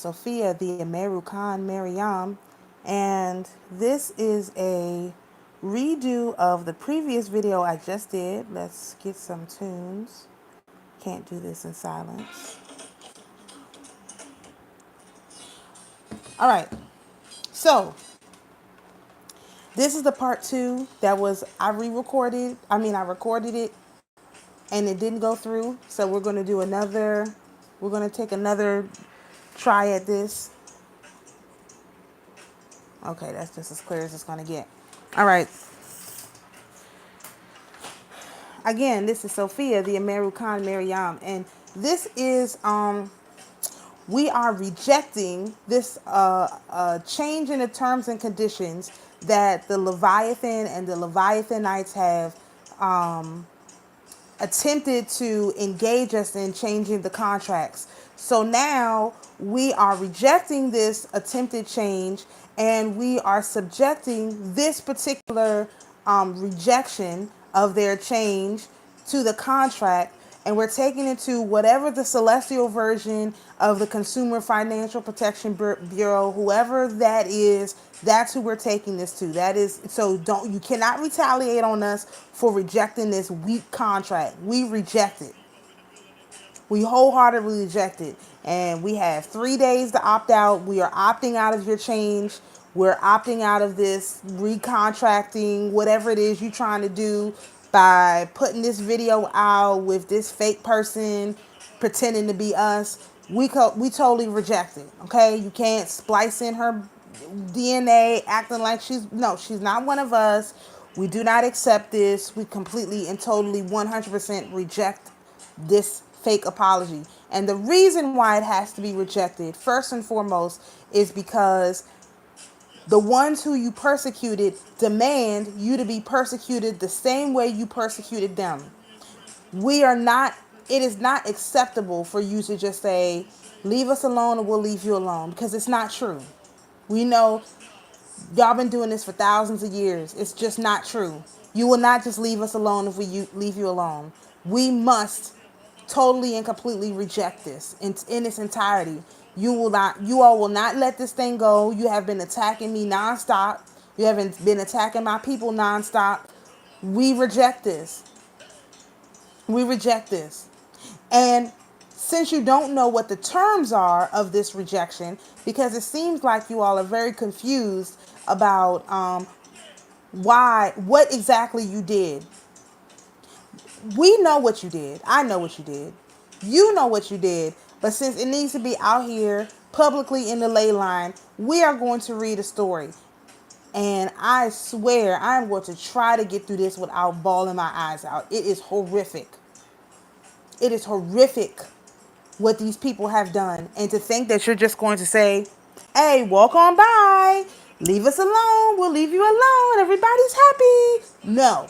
Sophia the Ameru Khan Mariam, and this is a redo of the previous video I just did. Let's get some tunes. Can't do this in silence. All right, so this is the part two that was I recorded it and it didn't go through. So we're going to do another, we're going to take another try at this. Okay, that's just as clear as it's going to get. All right. Again, this is Sophia, the Ameru Khan Mariam, and this is we are rejecting this change in the terms and conditions that the Leviathan and the Leviathanites have attempted to engage us in changing the contracts. So now we are rejecting this attempted change, and we are subjecting this particular rejection of their change to the contract, and we're taking it to whatever the celestial version of the Consumer Financial Protection Bureau, whoever that is, that's who we're taking this to. That is, so you cannot retaliate on us for rejecting this weak contract. We reject it. We wholeheartedly reject it. And we have 3 days to opt out. We are opting out of your change. We're opting out of this recontracting, whatever it is you're trying to do by putting this video out with this fake person pretending to be us. We totally reject it. Okay, you can't splice in her DNA acting like she's not one of us. We do not accept this. We completely and totally 100% reject this fake apology. And the reason why it has to be rejected, first and foremost, is because the ones who you persecuted demand you to be persecuted the same way you persecuted them. It is not acceptable for you to just say, leave us alone or we'll leave you alone, because it's not true. We know y'all been doing this for thousands of years. It's just not true. You will not just leave us alone if we leave you alone. We must totally and completely reject this in its entirety. You all will not let this thing go. You have been attacking me nonstop. You haven't been attacking my people nonstop. We reject this. We reject this. And since you don't know what the terms are of this rejection, because it seems like you all are very confused about what exactly you did. We know what you did. I know what you did. You know what you did. But since it needs to be out here publicly in the ley line, we are going to read a story. And I swear I'm going to try to get through this without bawling my eyes out. It is horrific. It is horrific what these people have done. And to think that you're just going to say, hey, walk on by. Leave us alone. We'll leave you alone. Everybody's happy. No.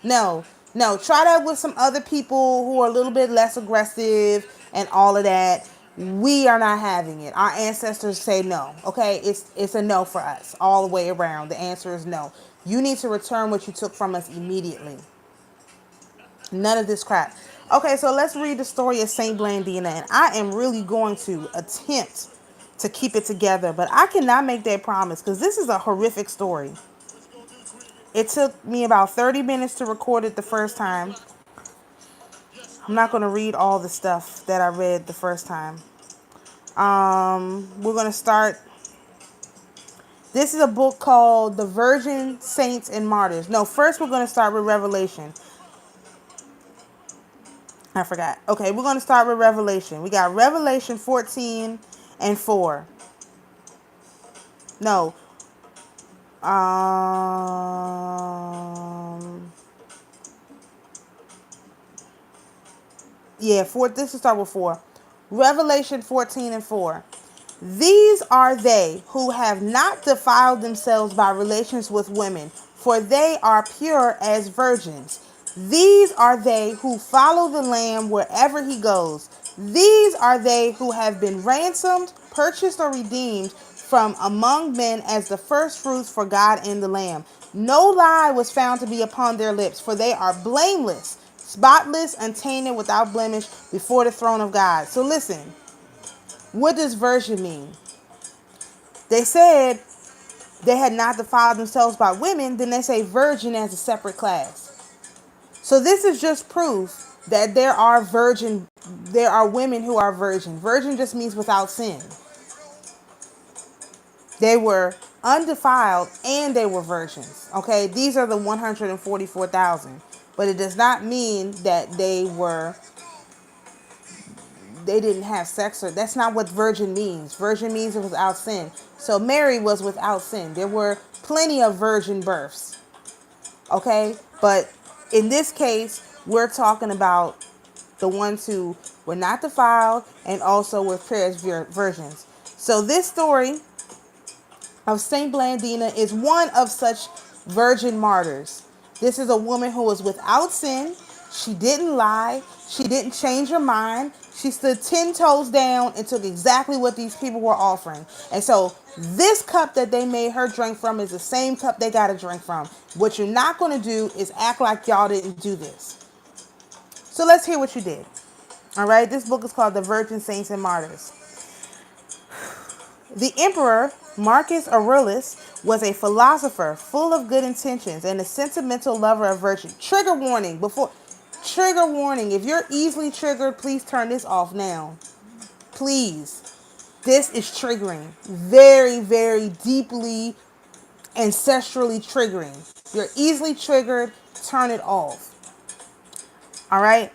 No. No. Try that with some other people who are a little bit less aggressive and all of that. We are not having it. Our ancestors say no. Okay? It's a no for us all the way around. The answer is no. You need to return what you took from us immediately. None of this crap. Okay, so let's read the story of Saint Blandina. And I am really going to attempt to keep it together, but I cannot make that promise because this is a horrific story. It took me about 30 minutes to record it the first time. I'm not going to read all the stuff that I read the first time. We're going to start. This is a book called The Virgin, Saints, and Martyrs. No, first we're going to start with Revelation. I forgot. Okay, we're going to start with Revelation. We got Revelation 14 and 4. No. Yeah, this will start with 4. Revelation 14 and 4. These are they who have not defiled themselves by relations with women, for they are pure as virgins. These are they who follow the Lamb wherever he goes. These are they who have been ransomed, purchased, or redeemed from among men as the first fruits for God and the Lamb. No lie was found to be upon their lips, for they are blameless, spotless, untainted, without blemish before the throne of God. So listen. What does virgin mean? They said they had not defiled themselves by women, then they say virgin as a separate class. So this is just proof that there are women who are virgin. Virgin just means without sin. They were undefiled and they were virgins. Okay, these are the 144,000. But it does not mean that they didn't have sex, or that's not what virgin means. Virgin means it was without sin. So Mary was without sin. There were plenty of virgin births. Okay, but in this case, we're talking about the ones who were not defiled and also were prayers virgins. So this story of Saint Blandina is one of such virgin martyrs. This is a woman who was without sin. She didn't lie. She didn't change her mind. She stood 10 toes down and took exactly what these people were offering. And so this cup that they made her drink from is the same cup they got to drink from. What you're not going to do is act like y'all didn't do this. So let's hear what you did. All right. This book is called The Virgin Saints and Martyrs. The emperor, Marcus Aurelius, was a philosopher full of good intentions and a sentimental lover of virtue. Trigger warning before. Trigger warning. If you're easily triggered, please turn this off now. Please. This is triggering. Very, very deeply, ancestrally triggering. You're easily triggered, turn it off. All right?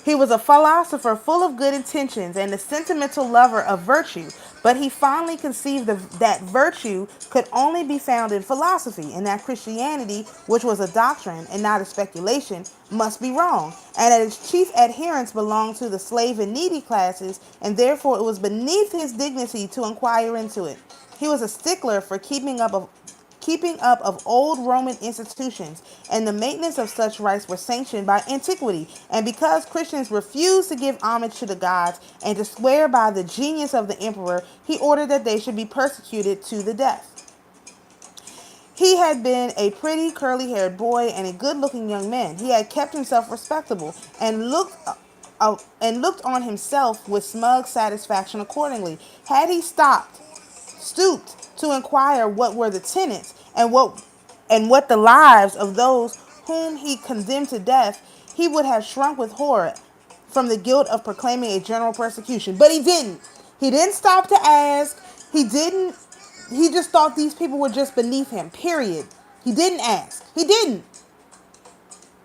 He was a philosopher full of good intentions and a sentimental lover of virtue, but he fondly conceived that virtue could only be found in philosophy, and that Christianity, which was a doctrine and not a speculation, must be wrong, and that its chief adherents belonged to the slave and needy classes, and therefore it was beneath his dignity to inquire into it. He was a stickler for keeping up of old Roman institutions, and the maintenance of such rites were sanctioned by antiquity. And because Christians refused to give homage to the gods and to swear by the genius of the emperor, he ordered that they should be persecuted to the death. He had been a pretty curly-haired boy and a good-looking young man. He had kept himself respectable and looked on himself with smug satisfaction accordingly. Had he stooped to inquire what were the tenets and what the lives of those whom he condemned to death, he would have shrunk with horror from the guilt of proclaiming a general persecution. But he didn't. He didn't stop to ask. He didn't. He just thought these people were just beneath him. Period. He didn't ask. He didn't.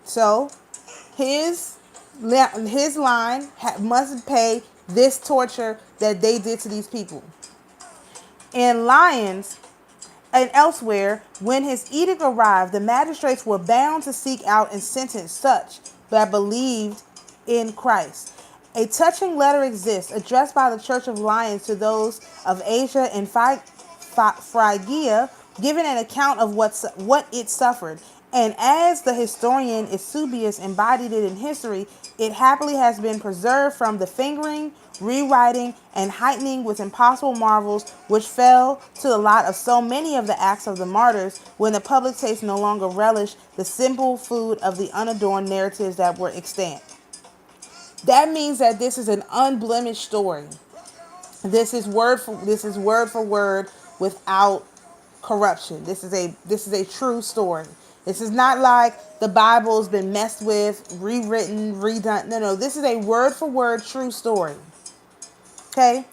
So his line must pay this torture that they did to these people. In Lyons and elsewhere, when his edict arrived, the magistrates were bound to seek out and sentence such that believed in Christ. A touching letter exists, addressed by the Church of Lyons to those of Asia and Phrygia, giving an account of what it suffered. And as the historian Eusebius embodied it in history, it happily has been preserved from the fingering, rewriting, and heightening with impossible marvels which fell to the lot of so many of the acts of the martyrs when the public taste no longer relished the simple food of the unadorned narratives that were extant. That means that this is an unblemished story. This is word for word without corruption. This is a true story. This is not like the Bible's been messed with, rewritten, redone. No, this is a word for word true story. Okay?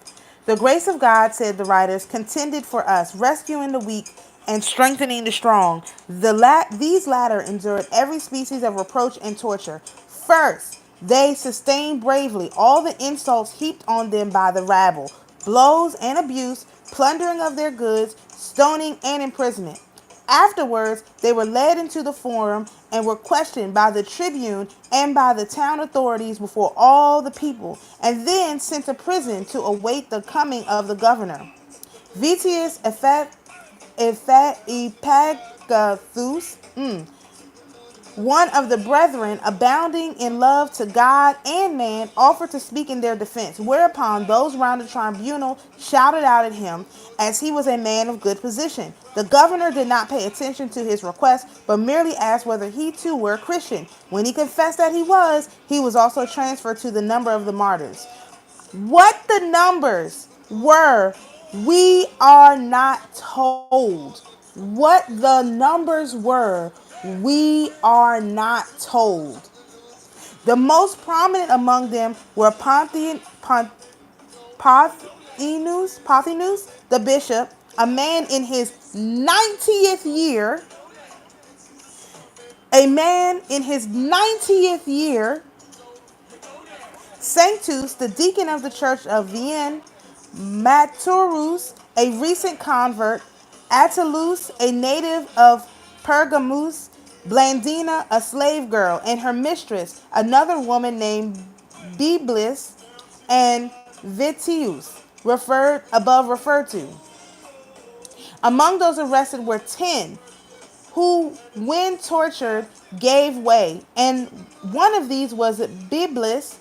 The grace of God, said the writers, contended for us, rescuing the weak and strengthening the strong. These latter endured every species of reproach and torture. First, they sustained bravely all the insults heaped on them by the rabble, blows and abuse, plundering of their goods, stoning and imprisonment. Afterwards, they were led into the forum and were questioned by the tribune and by the town authorities before all the people, and then sent to prison to await the coming of the governor. Vitius Epagathus one of the brethren, abounding in love to God and man, offered to speak in their defense, whereupon those round the tribunal shouted out at him, as he was a man of good position. The governor did not pay attention to his request, but merely asked whether he too were a Christian. When he confessed that he was also transferred to the number of the martyrs. What the numbers were, we are not told. What the numbers were, we are not told. The most prominent among them were Pothinus, the bishop, a man in his 90th year, a man in his 90th year, Sanctus, the deacon of the church of Vienne, Maturus, a recent convert, Attalus, a native of Pergamus, Blandina, a slave girl, and her mistress, another woman named Biblis, and Vitius, referred to. Among those arrested were 10 who, when tortured, gave way, and one of these was Biblis,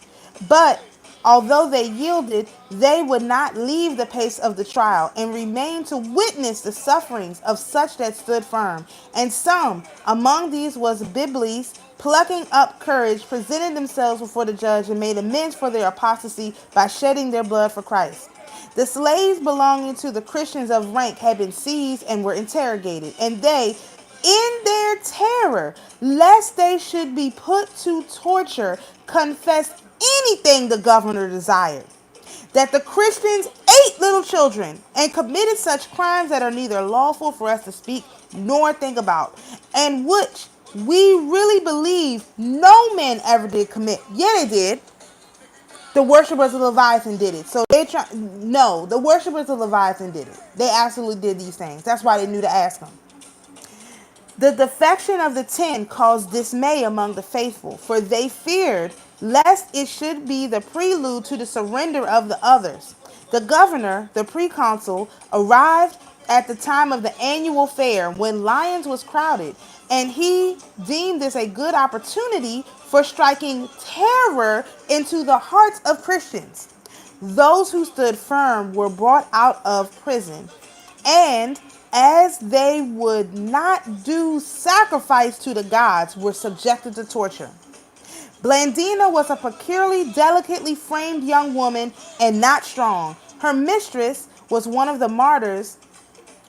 but although they yielded, they would not leave the pace of the trial, and remained to witness the sufferings of such that stood firm. And some among these was Biblis, plucking up courage, presented themselves before the judge, and made amends for their apostasy by shedding their blood for Christ. The slaves belonging to the Christians of rank had been seized and were interrogated, and they, in their terror, lest they should be put to torture, confessed anything the governor desired. That the Christians ate little children and committed such crimes that are neither lawful for us to speak nor think about, and which we really believe no man ever did commit. Yeah, they did. The worshippers of Leviathan did it. So no, the worshippers of Leviathan did it. They absolutely did these things. That's why they knew to ask them. The defection of the 10 caused dismay among the faithful, for they feared lest it should be the prelude to the surrender of the others. The governor, the proconsul, arrived at the time of the annual fair when Lyons was crowded, and he deemed this a good opportunity for striking terror into the hearts of Christians. Those who stood firm were brought out of prison, and as they would not do sacrifice to the gods, were subjected to torture. Blandina was a peculiarly delicately framed young woman and not strong. Her mistress was one of the martyrs,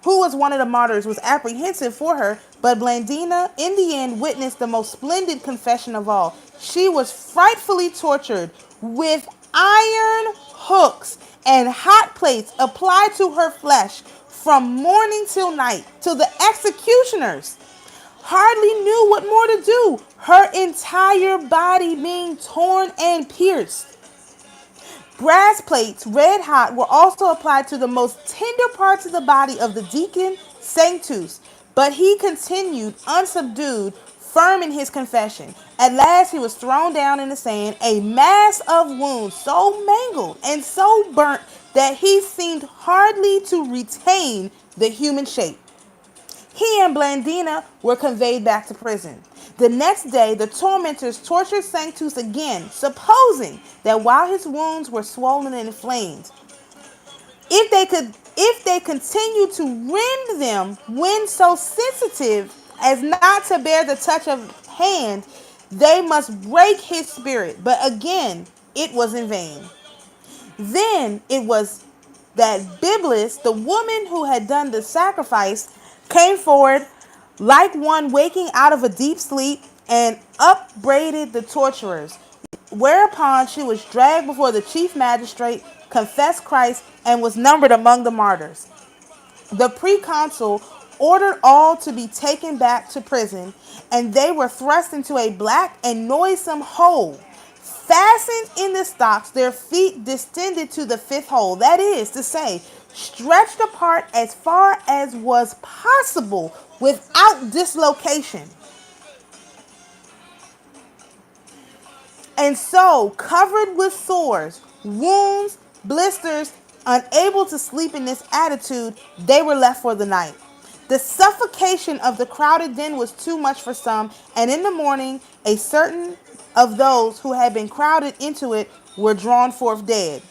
who was one of the martyrs, was apprehensive for her, but Blandina in the end witnessed the most splendid confession of all. She was frightfully tortured with iron hooks and hot plates applied to her flesh from morning till night, till the executioners hardly knew what more to do, her entire body being torn and pierced. Brass plates, red hot, were also applied to the most tender parts of the body of the deacon Sanctus, but he continued unsubdued, firm in his confession. At last he was thrown down in the sand, a mass of wounds so mangled and so burnt that he seemed hardly to retain the human shape. He and Blandina were conveyed back to prison. The next day, the tormentors tortured Sanctus again, supposing that while his wounds were swollen and inflamed, if they continued to rend them when so sensitive as not to bear the touch of hand, they must break his spirit. But again, it was in vain. Then it was that Biblis, the woman who had done the sacrifice, came forward like one waking out of a deep sleep and upbraided the torturers. Whereupon she was dragged before the chief magistrate, confessed Christ, and was numbered among the martyrs. The proconsul ordered all to be taken back to prison, and they were thrust into a black and noisome hole, fastened in the stocks, their feet distended to the fifth hole, that is to say, stretched apart as far as was possible without dislocation. And so, covered with sores, wounds, blisters, unable to sleep in this attitude, they were left for the night. The suffocation of the crowded den was too much for some, and in the morning a certain of those who had been crowded into it were drawn forth dead.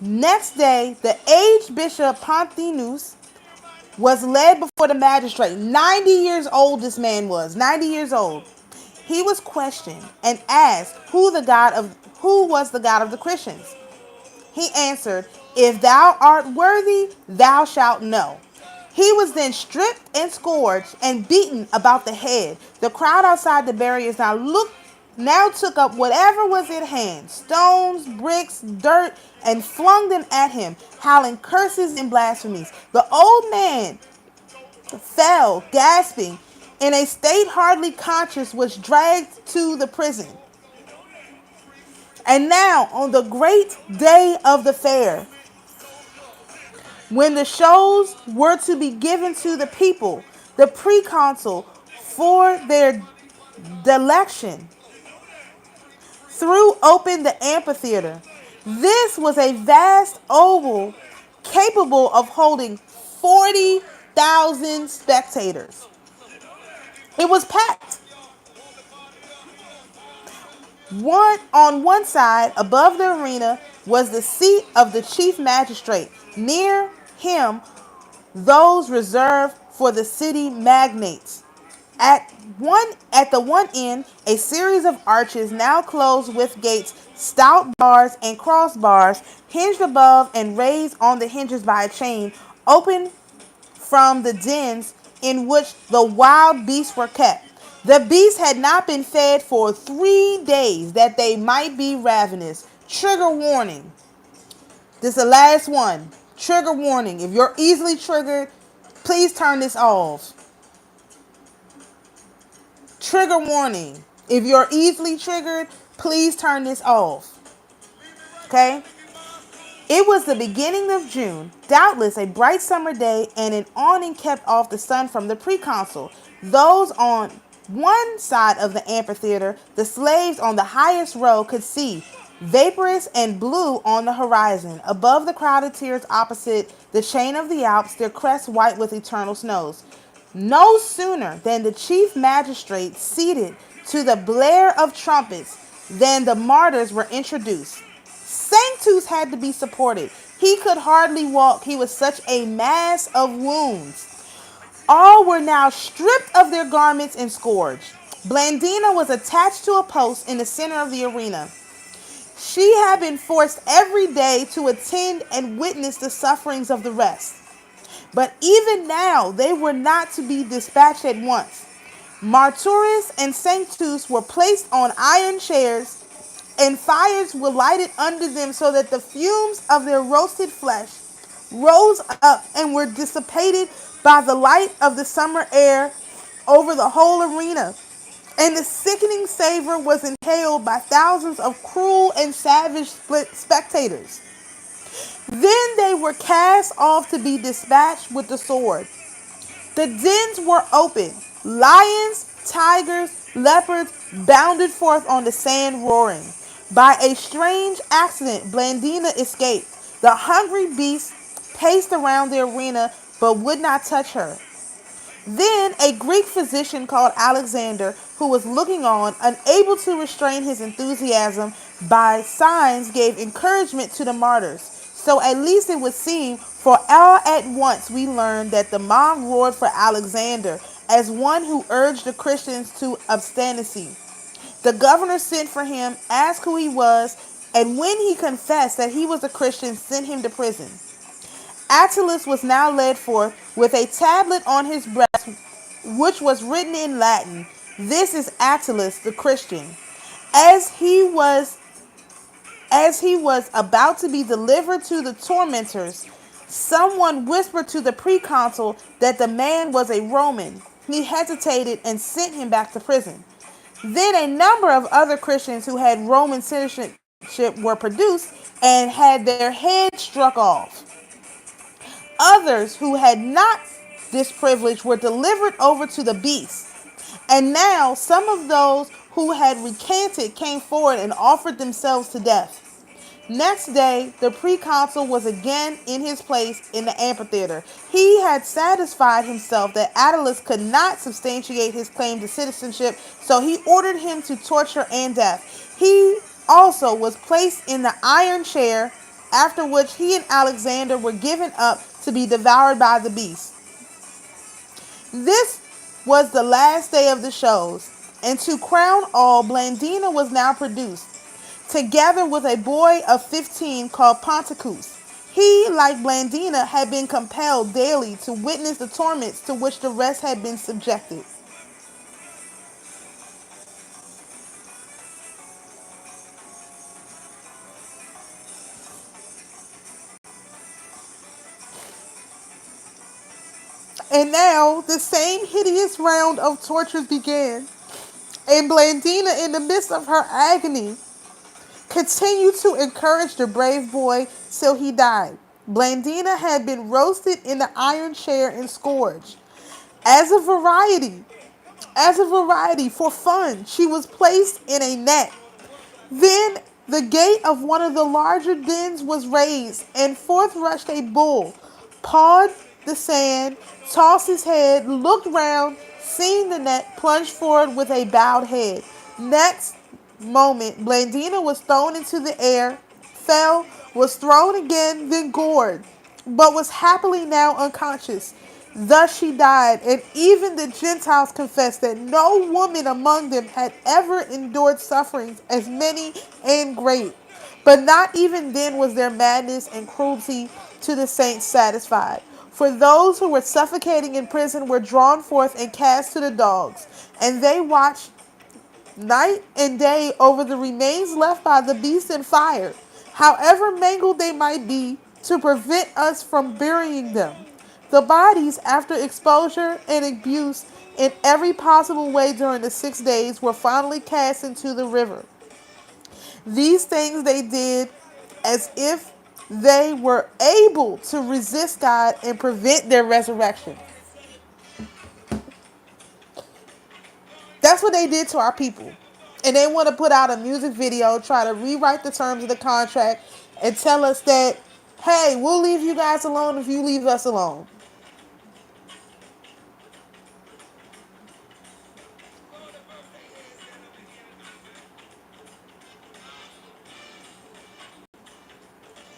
Next day, the aged bishop Pontinus was led before the magistrate. 90 years old this man was. 90 years old. He was questioned and asked who was the God of the Christians. He answered, "If thou art worthy, thou shalt know." He was then stripped and scourged and beaten about the head. The crowd outside the barriers now took up whatever was at hand, stones, bricks, dirt, and flung them at him, howling curses and blasphemies. The old man fell, gasping, in a state hardly conscious, was dragged to the prison. And now, on the great day of the fair, when the shows were to be given to the people, the proconsul, for their delection, threw open the amphitheater. This was a vast oval capable of holding 40,000 spectators. It was packed. On one side, above the arena, was the seat of the chief magistrate. Near him, those reserved for the city magnates. At the one end, a series of arches now closed with gates, stout bars and crossbars, hinged above and raised on the hinges by a chain, open from the dens in which the wild beasts were kept. The beasts had not been fed for 3 days, that they might be ravenous. Trigger warning. This is the last one. Trigger warning. If you're easily triggered, please turn this off. Trigger warning. If you're easily triggered, please turn this off. Okay? It was the beginning of June, doubtless a bright summer day, and an awning kept off the sun from the proconsul. Those on one side of the amphitheater, the slaves on the highest row, could see, vaporous and blue on the horizon, above the crowded tiers opposite the chain of the Alps, their crests white with eternal snows. No sooner than the chief magistrate seated to the blare of trumpets than the martyrs were introduced. Sanctus had to be supported. He could hardly walk. He was such a mass of wounds. All were now stripped of their garments and scourged. Blandina was attached to a post in the center of the arena. She had been forced every day to attend and witness the sufferings of the rest. But even now, they were not to be dispatched at once. Marturus and Sanctus were placed on iron chairs, and fires were lighted under them so that the fumes of their roasted flesh rose up and were dissipated by the light of the summer air over the whole arena. And the sickening savor was inhaled by thousands of cruel and savage spectators. Then they were cast off to be dispatched with the sword. The dens were open. Lions, tigers, leopards bounded forth on the sand roaring. By a strange accident, Blandina escaped. The hungry beasts paced around the arena but would not touch her. Then a Greek physician called Alexander, who was looking on, unable to restrain his enthusiasm, by signs gave encouragement to the martyrs. So at least it would seem, for all at once we learned that the mob roared for Alexander as one who urged the Christians to obstinacy. The governor sent for him, asked who he was, and when he confessed that he was a Christian, sent him to prison. Attalus was now led forth with a tablet on his breast, which was written in Latin, "This is Attalus the Christian." As he was about to be delivered to the tormentors, someone whispered to the proconsul that the man was a Roman. He hesitated and sent him back to prison. Then a number of other Christians who had Roman citizenship were produced and had their heads struck off. Others who had not this privilege were delivered over to the beasts. And now some of those who had recanted came forward and offered themselves to death. Next day, the proconsul was again in his place in the amphitheater. He had satisfied himself that Attalus could not substantiate his claim to citizenship, so he ordered him to torture and death. He also was placed in the iron chair, after which he and Alexander were given up to be devoured by the beast. This was the last day of the shows, and to crown all, Blandina was now produced, together with a boy of 15 called Ponticus. He, like Blandina, had been compelled daily to witness the torments to which the rest had been subjected. And now the same hideous round of tortures began, and Blandina, in the midst of her agony, continued to encourage the brave boy till he died. Blandina had been roasted in the iron chair and scourged. As a variety, for fun, she was placed in a net. Then the gate of one of the larger dens was raised, and forth rushed a bull, pawed the sand, tossed his head, looked round, seeing the net, plunged forward with a bowed head. Next moment, Blandina was thrown into the air, fell, was thrown again, then gored, but was happily now unconscious. Thus she died, and even the Gentiles confessed that no woman among them had ever endured sufferings as many and great. But not even then was their madness and cruelty to the saints satisfied. For those who were suffocating in prison were drawn forth and cast to the dogs, and they watched night and day over the remains left by the beast and fire, however mangled they might be, to prevent us from burying them. The bodies, after exposure and abuse in every possible way during the 6 days, were finally cast into the river. These things they did as if they were able to resist God and prevent their resurrection. That's what they did to our people. And they want to put out a music video, try to rewrite the terms of the contract, and tell us that, hey, we'll leave you guys alone if you leave us alone.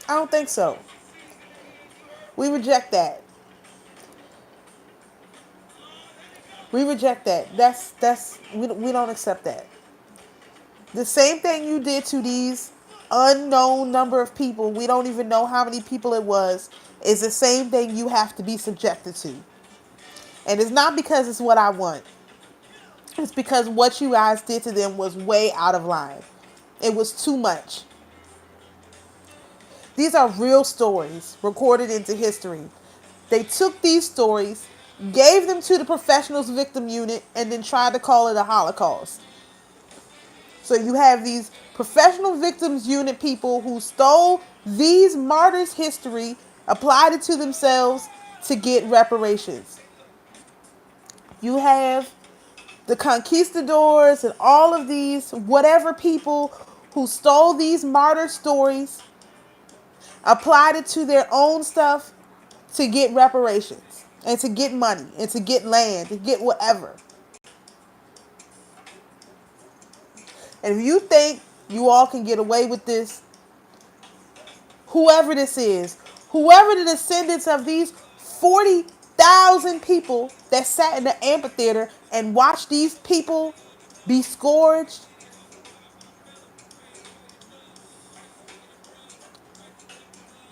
I don't think so. We reject that. We reject that. We don't accept that. The same thing you did to these unknown number of people, we don't even know how many people it was, is the same thing you have to be subjected to. And it's not because it's what I want. It's because what you guys did to them was way out of line. It was too much. These are real stories recorded into history. They took these stories, gave them to the professionals victim unit, and then tried to call it a Holocaust. So you have these professional victims unit people who stole these martyrs' history, applied it to themselves to get reparations. You have the conquistadors and all of these whatever people who stole these martyr stories, applied it to their own stuff to get reparations and to get money and to get land, to get whatever. And if you think you all can get away with this, whoever this is, whoever the descendants of these 40,000 people that sat in the amphitheater and watched these people be scourged,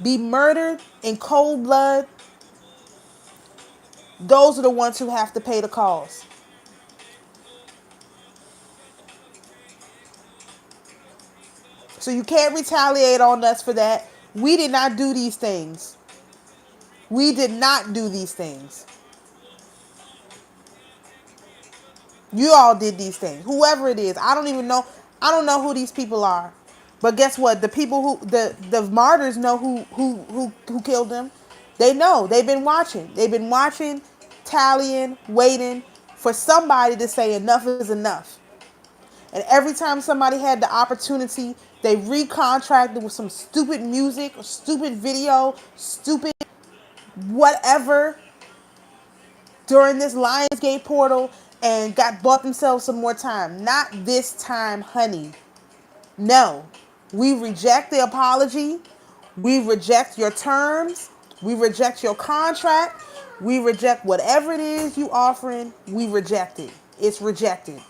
be murdered in cold blood, those are the ones who have to pay the cost. So you can't retaliate on us for that. We did not do these things. We did not do these things. You all did these things. Whoever it is. I don't even know. I don't know who these people are. But guess what? The people who the martyrs know who killed them. They know. They've been watching. They've been watching, tallying, waiting for somebody to say enough is enough. And every time somebody had the opportunity, they recontracted with some stupid music, or stupid video, stupid whatever during this Lionsgate portal and bought themselves some more time. Not this time, honey. No. We reject the apology. We reject your terms. We reject your contract. We reject whatever it is you offering. We reject it. It's rejected.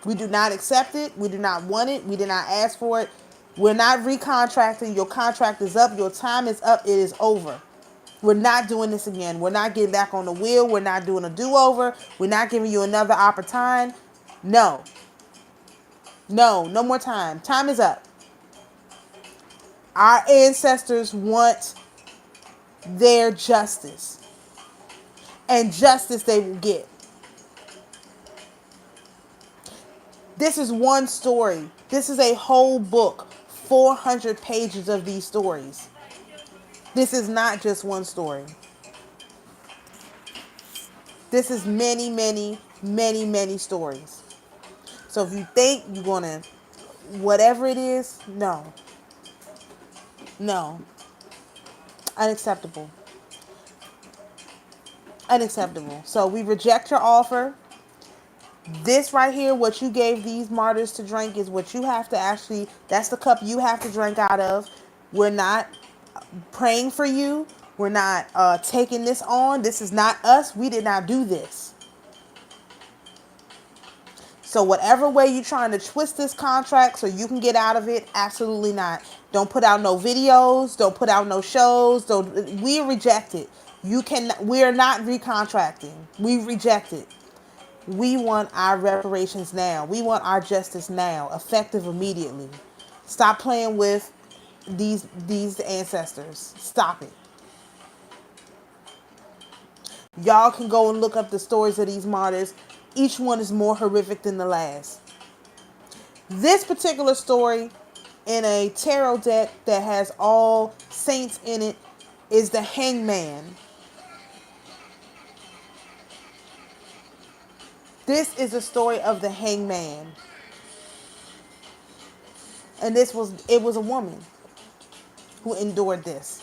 We do not accept it. We do not want it. We did not ask for it. We're not recontracting. Your contract is up. Your time is up. It is over. We're not doing this again. We're not getting back on the wheel. We're not doing a do-over. We're not giving you another opportunity. No. No. No more time. Time is up. Our ancestors want their justice. And justice they will get. This is one story. This is a whole book. 400 pages of these stories. This is not just one story. This is many, many, many, many stories. So if you think you're going to, whatever it is, no. No. Unacceptable. Unacceptable. So we reject your offer. This right here, what you gave these martyrs to drink is what you have to actually, that's the cup you have to drink out of. We're not praying for you. We're not taking this on. This is not us. We did not do this. So whatever way you're trying to twist this contract so you can get out of it, absolutely not. Don't put out no videos. Don't put out no shows. We reject it. We are not recontracting. We reject it. We want our reparations now. We want our justice now, effective immediately. Stop playing with these ancestors. Stop it. Y'all can go and look up the stories of these martyrs. Each one is more horrific than the last. This particular story in a tarot deck that has all saints in it is the Hangman. This is the story of the Hangman. And it was a woman who endured this.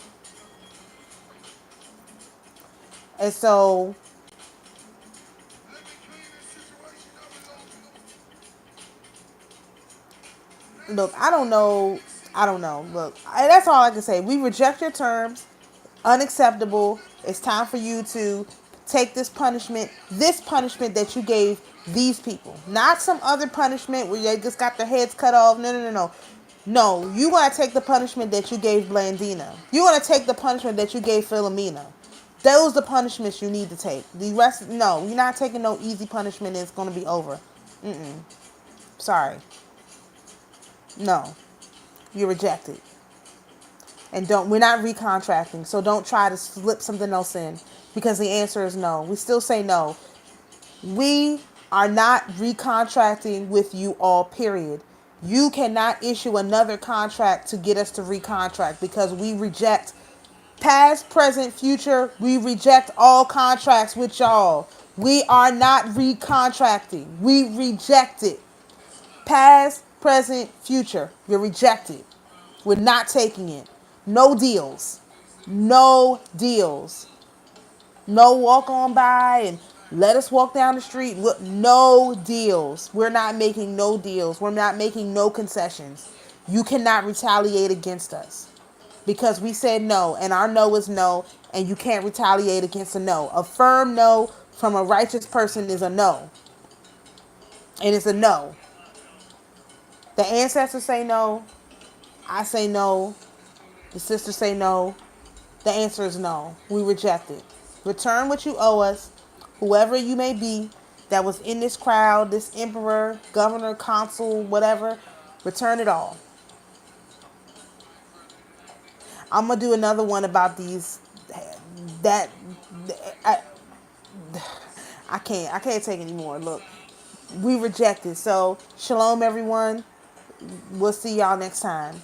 And so look, I don't know. Look, that's all I can say. We reject your terms. Unacceptable. It's time for you to take this punishment that you gave these people. Not some other punishment where they just got their heads cut off. No. No, you want to take the punishment that you gave Blandina. You want to take the punishment that you gave Philomena. Those are the punishments you need to take. The rest, no, you're not taking no easy punishment. It's going to be over. Sorry. No, you're rejected. And we're not recontracting, so don't try to slip something else in because the answer is no. We still say no. We are not recontracting with you all, period. You cannot issue another contract to get us to recontract because we reject past, present, future. We reject all contracts with y'all. We are not recontracting. We reject it. Past, present, future. You're rejected. We're not taking it. No deals. No deals. No walk on by and let us walk down the street. No deals. We're not making no deals. We're not making no concessions. You cannot retaliate against us because we said no, and our no is no, and you can't retaliate against a no. A firm no from a righteous person is a no. And it's a no. The ancestors say no. I say no. The sisters say no. The answer is no. We reject it. Return what you owe us, whoever you may be that was in this crowd, this emperor, governor, consul, whatever. Return it all. I'm going to do another one about these. I can't take any more. Look, we reject it. So, shalom, everyone. We'll see y'all next time.